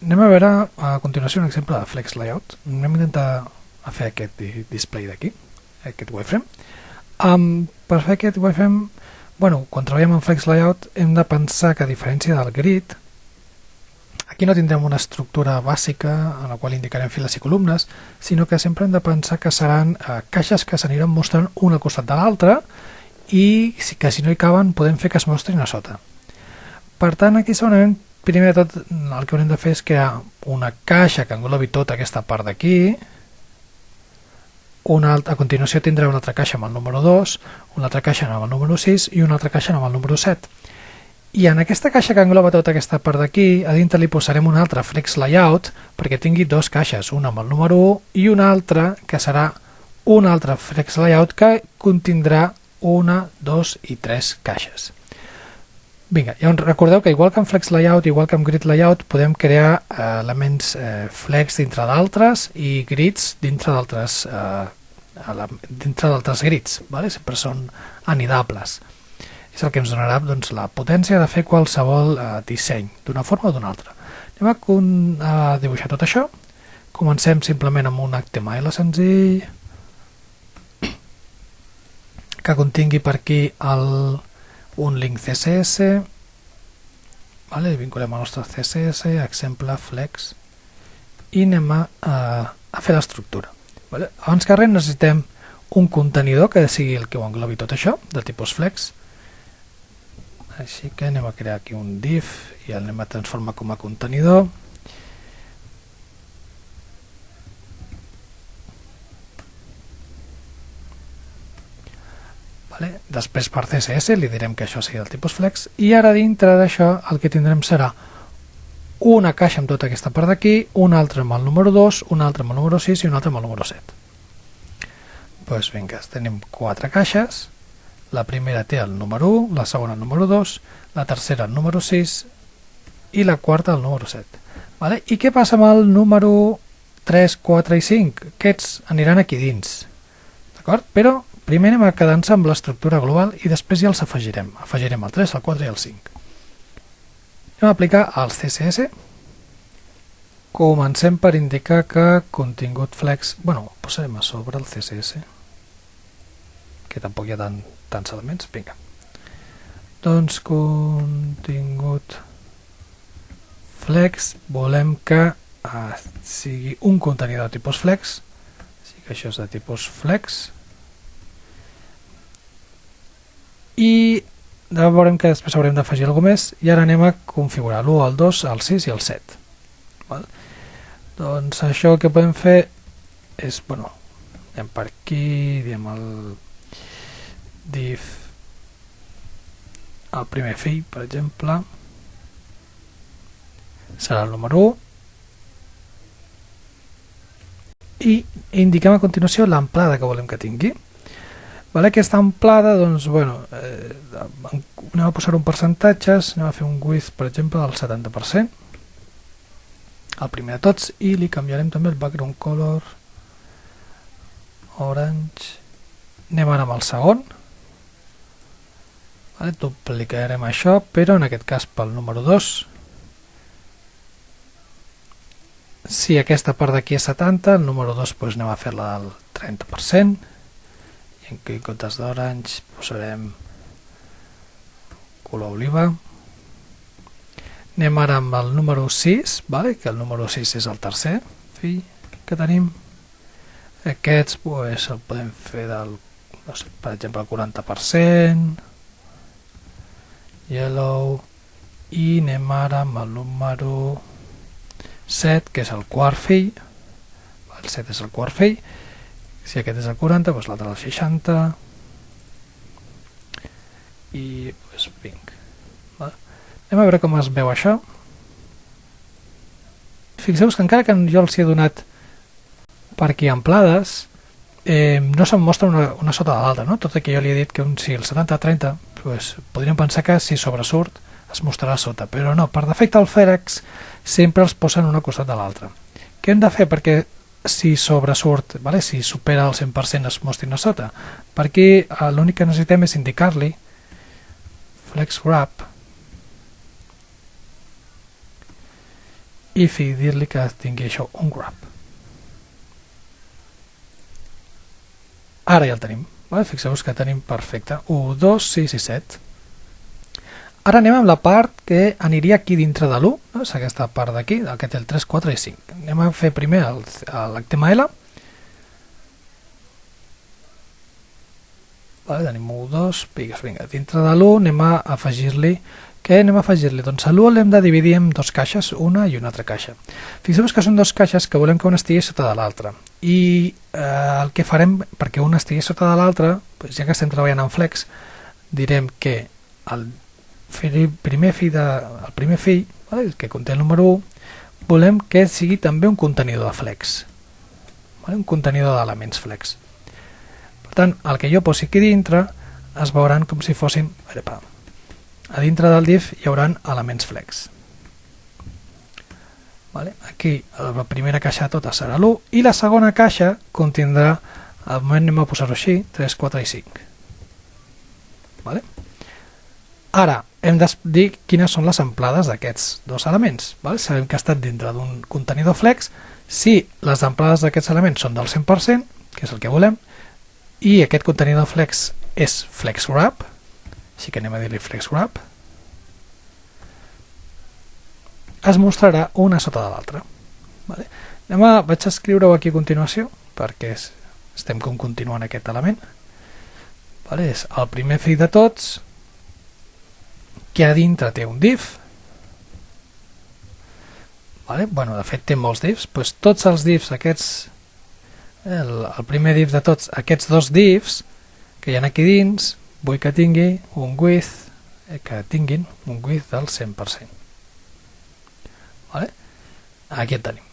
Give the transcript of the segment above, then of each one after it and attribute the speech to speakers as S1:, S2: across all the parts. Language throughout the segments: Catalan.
S1: anem a veure a continuació un exemple de Flex Layout. Anem a intentar fer aquest display d'aquí, aquest wireframe. Per fer aquest wireframe, quan treballem en Flex Layout hem de pensar que, a diferència del grid, aquí no tindrem una estructura bàsica en la qual indicarem files i columnes, sinó que sempre hem de pensar que seran caixes que s'aniran mostrant una al costat de l'altra i que, si no hi caben, podem fer que es mostrin a sota. Per tant, aquí segurament, primer de tot, el que haurem de fer és crear una caixa que englobi tota aquesta part d'aquí. A continuació tindrà una altra caixa amb el número 2, una altra caixa amb el número 6 i una altra caixa amb el número 7. I en aquesta caixa que engloba tota aquesta part d'aquí, a dintre li posarem un altre Flex Layout perquè tingui dues caixes, una amb el número 1 i una altra que serà un altre Flex Layout que contindrà 1, 2 i 3 caixes. Vinga, ja recordeu que igual que en Flex Layout, igual que en Grid Layout, podem crear elements flex dintre d'altres i grids dintre d'altres grids, sempre són anidables. És el que ens donarà la potència de fer qualsevol disseny, d'una forma o d'una altra. Anem a dibuixar tot això. Comencem simplement amb un HTML senzill que contingui per aquí un link CSS, vinculem el nostre CSS, exemple flex, i anem a fer l'estructura. Abans que res necessitem un contenidor que sigui el que ho englobi tot això, de tipus flex. Així que anem a crear aquí un div i el anem a transformar com a contenidor. Després per CSS li direm que això sigui del tipus flex i ara dintre d'això el que tindrem serà una caixa amb tota aquesta part d'aquí, una altra amb el número 2, una altra amb el número 6 i una altra amb el número 7. Doncs vinga, tenim 4 caixes, la primera té el número 1, la segona el número 2, la tercera el número 6 i la quarta el número 7. I què passa amb el número 3, 4 i 5? Aquests aniran aquí dins, d'acord? Però primer anem a quedar-nos amb l'estructura global i després ja els afegirem. Afegirem el 3, el 4 i el 5. Anem a aplicar el CSS. Comencem per indicar que contingut flex... posarem a sobre el CSS, que tampoc hi ha tants elements. Vinga. Doncs contingut flex volem que sigui un contenidor de tipus flex, així que això és de tipus flex. I veurem que després haurem d'afegir alguna més i ara anem a configurar l'1, el 2, el 6 i el 7. Doncs això el que podem fer és, anem per aquí, diem el div, el primer fill, per exemple, serà el número 1 i indiquem a continuació l'amplada que volem que tingui. Aquesta amplada, anem a posar un percentatges, anem a fer un width, per exemple, del 70%, el primer de tots, i li canviarem també el background color orange. Anem ara amb el segon, duplicarem això, però en aquest cas pel número 2. Si aquesta part d'aquí és 70, el número 2 anem a fer-la del 30%, i en comptes d'orange posarem color oliva. Anem ara amb el número 6, que el número 6 és el tercer fill que tenim. Aquests el podem fer del, per exemple, el 40%, yellow, i anem ara amb el número 7, que és el quart fill. El 7 és el quart fill. Si aquest és el 40, l'altre el 60 i pink. Anem a veure com es veu això. Fixeu-vos que encara que jo els he donat per aquí amplades, no se'm mostra una sota de l'altra, tot i que jo li he dit que si el 70-30, podríem pensar que si sobresurt es mostrarà a sota, però no, per defecte el Ferex sempre els posen una costat de l'altra. Què hem de fer perquè si sobresurt, si supera el 100% es mostrin a sota? Per aquí l'únic que necessitem és indicar-li flex wrap i dir-li que tingui això un grab. Ara ja el tenim. Fixeu-vos que tenim perfecte 1, 2, 6 i 7. Ara anem amb la part que aniria aquí dintre de l'1, no? És aquesta part d'aquí, que té el 3, 4 i 5. Anem a fer primer l'HTML. Tenim 1, 2, vinga, dintre de l'1 anem a afegir-li. Què anem a afegir-li? Doncs a l'1 l'hem de dividir en dues caixes, una i una altra caixa. Fixeu-vos que són dues caixes que volem que una estigui sota de l'altra. I el que farem perquè una estigui sota de l'altra, ja que estem treballant en Flex, direm que el primer fill, el que conté el número 1, volem que sigui també un contenidor de Flex, un contenidor d'elements Flex. Per tant, el que jo posi aquí dintre es veuran com si fossin... A dintre del div hi haurà elements Flex. Aquí la primera caixa de totes serà l'1 i la segona caixa contindrà, al moment anem a posar-ho així, 3, 4 i 5. Ara hem de dir quines són les amplades d'aquests dos elements. Sabem que ha estat dintre d'un contenidor Flex. Si les amplades d'aquests elements són del 100%, que és el que volem, i aquest contenidor Flex és FlexWrap, així que anem a dir-li FlexWrap, es mostrarà una sota de l'altra. Vaig a escriure-ho aquí a continuació, perquè estem com continuant aquest element. És el primer fill de tots, que a dintre té un div. De fet té molts divs, tots els divs aquests, el primer div de tots, aquests dos divs que hi ha aquí dins, vull que tinguin un width del 100%. Aquí el tenim.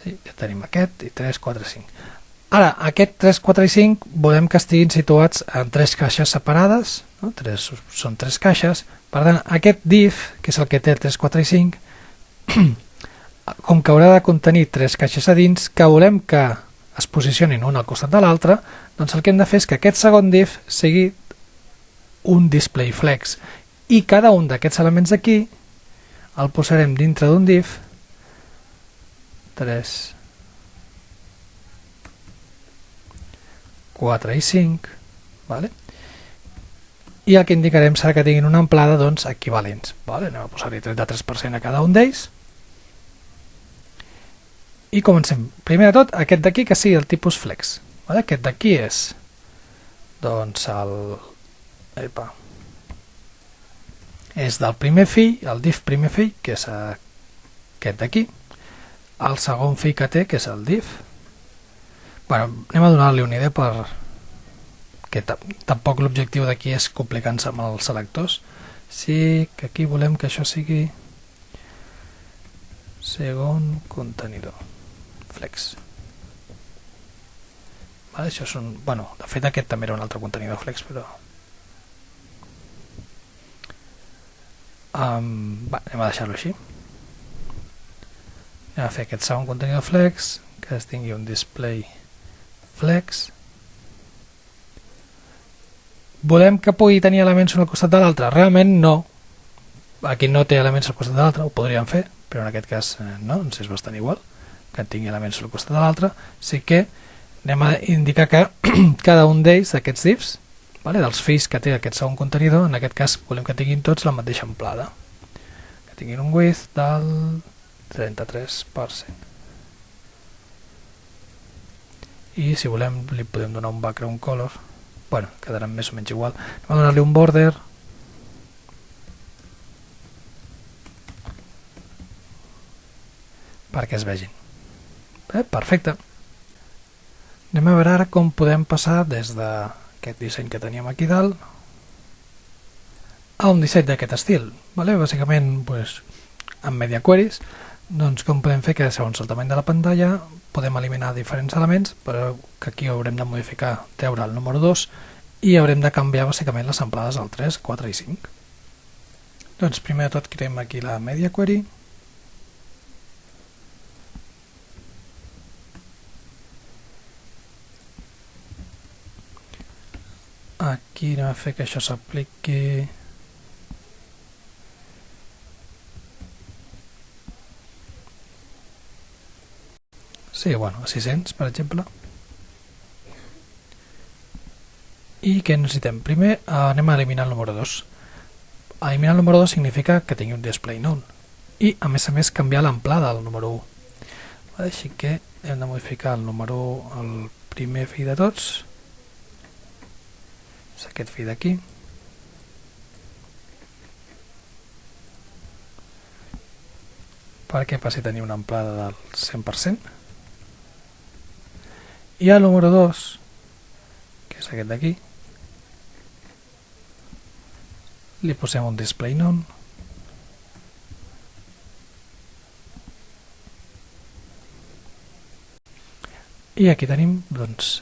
S1: Ja tenim aquest i 3, 4 i 5. Ara, aquest 3, 4 i 5 volem que estiguin situats en tres caixes separades, són tres caixes, per tant aquest div, que és el que té el 3, 4 i 5, com que haurà de contenir tres caixes a dins, que volem que es posicionin una al costat de l'altra, doncs el que hem de fer és que aquest segon div sigui un display flex i cada un d'aquests elements aquí el posarem dintre d'un div 3, 4 i 5, i el que indicarem serà que tinguin una amplada equivalents. Anem a posar-hi 33% a cada un d'ells i comencem. Primer de tot, aquest d'aquí que sigui el tipus flex. Aquest d'aquí és és del primer fill, el div primer fill, que és aquest d'aquí, el segon fill que té, que és el div. Anem a donar-li una idea perquè tampoc l'objectiu d'aquí és complicar-nos amb els selectors. Sí que aquí volem que això sigui segon contenidor flex. Això és de fet aquest també era un altre contenidor flex, però anem a deixar-lo així. Anem a fer aquest segon contenidor flex, que es tingui un display flex. Volem que pugui tenir elements un al costat de l'altre? Realment no. Aquí no té elements al costat de l'altre, ho podríem fer, però en aquest cas no, ens és bastant igual que tingui elements al costat de l'altre. Sí que anem a indicar que cada un d'ells, d'aquests divs, dels fills que té aquest segon contenidor, en aquest cas volem que tinguin tots la mateixa amplada, que tinguin un width del 33%. I si volem li podem donar un background color, quedarà més o menys igual. Anem a donar-li un border perquè es vegin. Perfecte. Anem a veure ara com podem passar des d'aquest disseny que teníem aquí dalt a un disseny d'aquest estil. Bàsicament, amb media queries, com podem fer que segons el tamany de la pantalla podem eliminar diferents elements, però que aquí haurem de modificar, treure el número 2 i haurem de canviar bàsicament les amplades al 3, 4 i 5. Primer de tot creem aquí la media query. Aquí anem a fer que això s'apliqui Sí, bueno, 600, per exemple. I què necessitem? Primer anem a eliminar el número 2. Eliminar el número 2 significa que tingui un display known. I, a més, canviar l'amplada del número 1. Així que hem de modificar el número 1, el primer fill de tots. És aquest fill d'aquí. Perquè passi a tenir una amplada del 100%. I el número 2, que és aquest d'aquí, li posem un display known. I aquí tenim, doncs,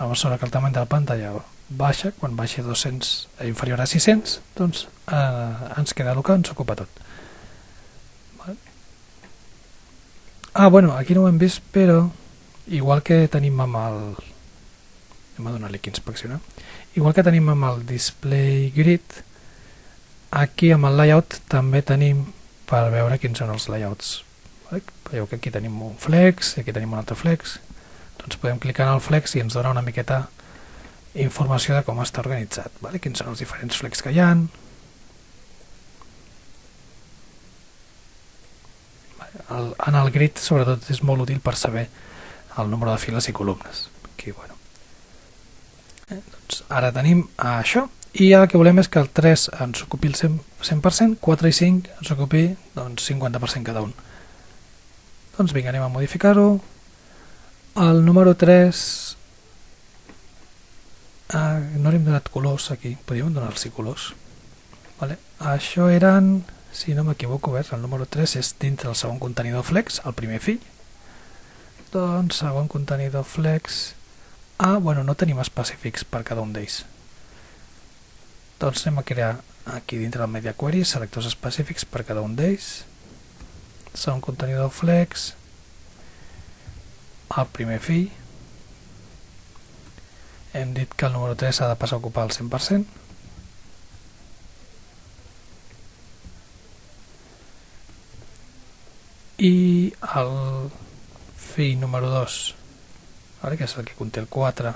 S1: a mesura que el tamany de la pantalla baixa, quan baixi a 200 inferior a 600, doncs ens queda el que ens ocupa tot. Vale. Bueno, aquí no ho hem vist, però igual que tenim amb el... Hem de donar-li aquí inspeccionar. Igual que tenim amb el display grid, aquí amb el layout també tenim per veure quins són els layouts. Veieu que aquí tenim un flex, aquí tenim un altre flex. Doncs podem clicar en el flex i ens dona una miqueta informació de com està organitzat, quins són els diferents flex que hi ha. En el grid sobretot és molt útil per saber el nombre de files i columnes. Aquí, bueno. Doncs ara tenim això. I el que volem és que el 3 ens ocupi el 100%, 4 i 5 ens ocupi doncs, 50% cada un. Doncs vinga, anem a modificar-ho. El número 3... no li hem donat colors aquí, podríem donar-los colors. Això eren, si no m'equivoco, el número 3 és dintre el segon contenidor flex, el primer fill. Doncs segon contenidor flex... bueno, no tenim específics per cada un d'ells. Doncs anem a crear aquí dintre del Media Query selectors específics per cada un d'ells. Segon contenidor flex, el primer fill. Hem dit que el número 3 ha de passar a ocupar el 100%. I el fill número 2, que és el que conté el 4,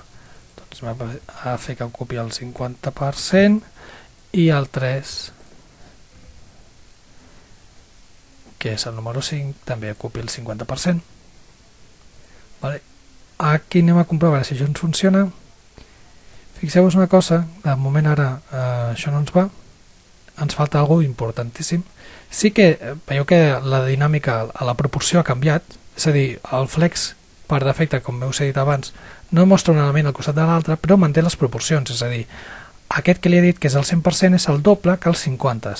S1: doncs va a fer que ocupi el 50%, i el 3, que és el número 5, també ocupi el 50%. Aquí anem a comprovar si això ens funciona. Fixeu-vos una cosa, de moment ara això no ens va, ens falta alguna cosa importantíssim. Sí que veieu que la dinàmica a la proporció ha canviat, és a dir, el flex per defecte, com us he dit abans, no mostra un element al costat de l'altre, però manté les proporcions, és a dir, aquest que li he dit que és el 100% és el doble que els 50.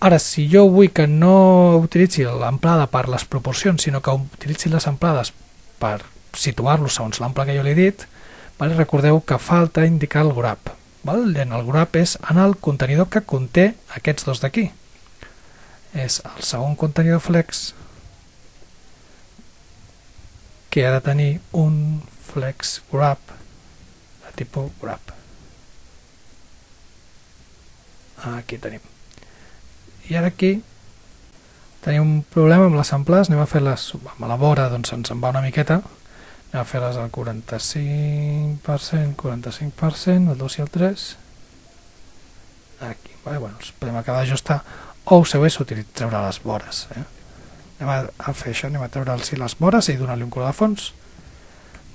S1: Ara, si jo vull que no utilitzi l'amplada per les proporcions, sinó que utilitzi les amplades per situar-los segons l'ample que jo li he dit, recordeu que falta indicar el grab. El grab és en el contenidor que conté aquests dos d'aquí. És el segon contenidor flex que ha de tenir un flex grab de tipus grab. Aquí tenim. I ara aquí tenim un problema amb les amplades, anem a fer-les amb la vora, doncs ens en va una miqueta, anem a fer-les al 45%, 45%, el 2 i el 3, aquí, els podem acabar d'ajustar, o ho seu és treure les vores. Anem a fer això, anem a treure-los les vores i donar-li un color de fons.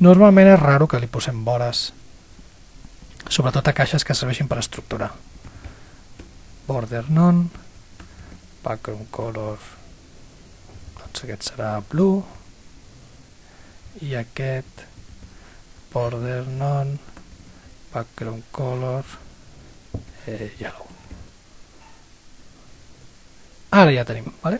S1: Normalment és raro que li posem vores, sobretot a caixes que serveixin per estructurar. Border none, background color, doncs aquest serà blue, i aquest border none, background color, yellow. Ara ja tenim, vale?